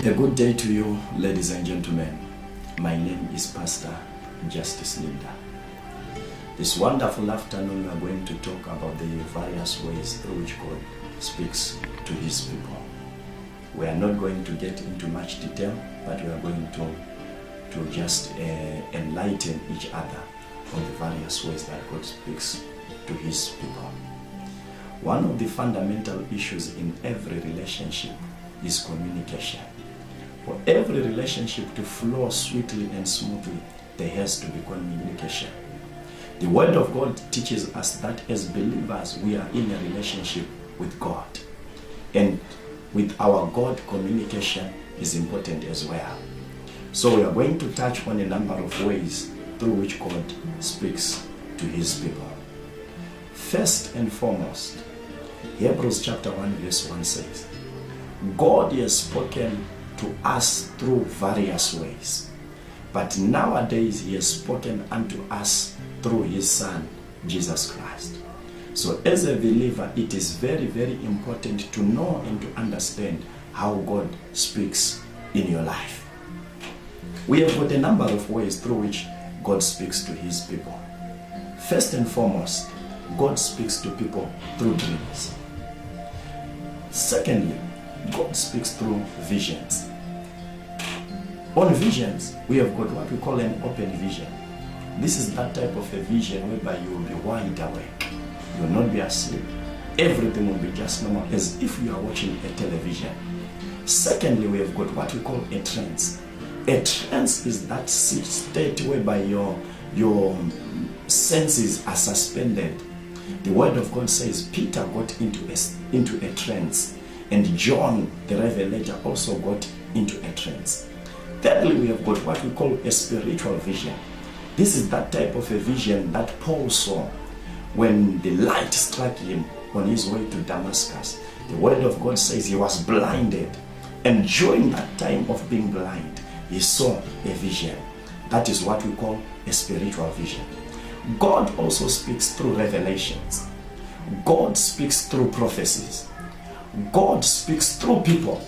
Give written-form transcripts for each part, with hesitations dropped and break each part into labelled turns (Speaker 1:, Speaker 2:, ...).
Speaker 1: A good day to you, ladies and gentlemen. My name is Pastor Justice Linda. This wonderful afternoon, we are going to talk about the various ways through which God speaks to His people. We are not going to get into much detail, but we are going to just enlighten each other on the various ways that God speaks to His people. One of the fundamental issues in every relationship is communication. For every relationship to flow sweetly and smoothly, there has to be communication. The Word of God teaches us that as believers, we are in a relationship with God. And with our God, communication is important as well. So we are going to touch on a number of ways through which God speaks to His people. First and foremost, Hebrews chapter 1 verse 1 says, God has spoken to us through various ways, but nowadays He has spoken unto us through His Son, Jesus Christ. So as a believer, it is very, very important to know and to understand how God speaks in your life. We have got a number of ways through which God speaks to His people. First and foremost, God speaks to people through dreams. Secondly, God speaks through visions. On visions, we have got what we call an open vision. This is that type of a vision whereby you will be wide awake. You will not be asleep. Everything will be just normal, as if you are watching a television. Secondly, we have got what we call a trance. A trance is that state whereby your senses are suspended. The Word of God says Peter got into a trance, and John the Revelator also got into a trance. Thirdly, we have got what we call a spiritual vision. This is that type of a vision that Paul saw when the light struck him on his way to Damascus. The Word of God says he was blinded, and during that time of being blind, he saw a vision. That is what we call a spiritual vision. God also speaks through revelations. God speaks through prophecies. God speaks through people.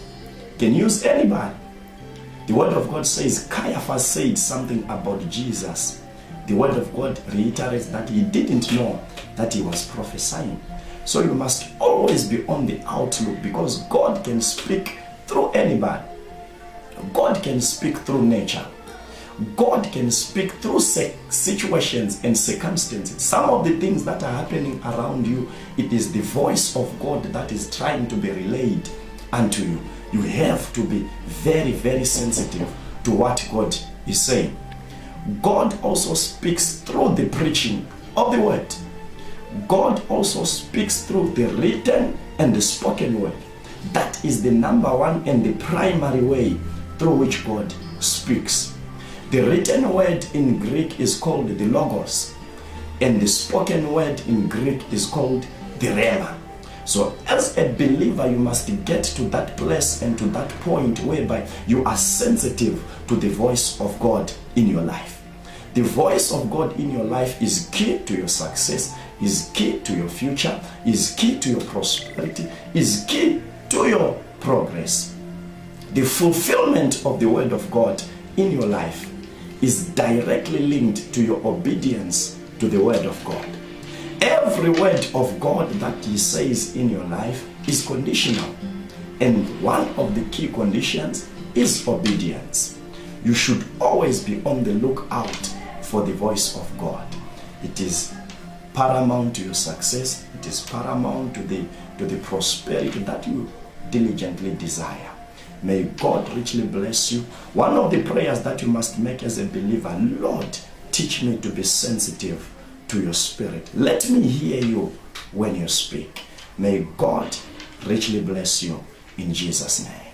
Speaker 1: Can use anybody. The Word of God says Caiaphas said something about Jesus. The Word of God reiterates that he didn't know that he was prophesying. So you must always be on the outlook, because God can speak through anybody. God can speak through nature. God can speak through situations and circumstances. Some of the things that are happening around you, it is the voice of God that is trying to be relayed unto you. You have to be very, very sensitive to what God is saying. God also speaks through the preaching of the Word. God also speaks through the written and the spoken word. That is the number one and the primary way through which God speaks. The written word in Greek is called the logos, and the spoken word in Greek is called the rhema. So as a believer, you must get to that place and to that point whereby you are sensitive to the voice of God in your life. The voice of God in your life is key to your success, is key to your future, is key to your prosperity, is key to your progress. The fulfillment of the Word of God in your life is directly linked to your obedience to the Word of God. Every word of God that He says in your life is conditional, and one of the key conditions is obedience. You should always be on the lookout for the voice of God. It is paramount to your success. It is paramount to the prosperity that you diligently desire. May God richly bless you. One of the prayers that you must make as a believer: Lord, teach me to be sensitive to your spirit. Let me hear you when you speak. May God richly bless you in Jesus' name.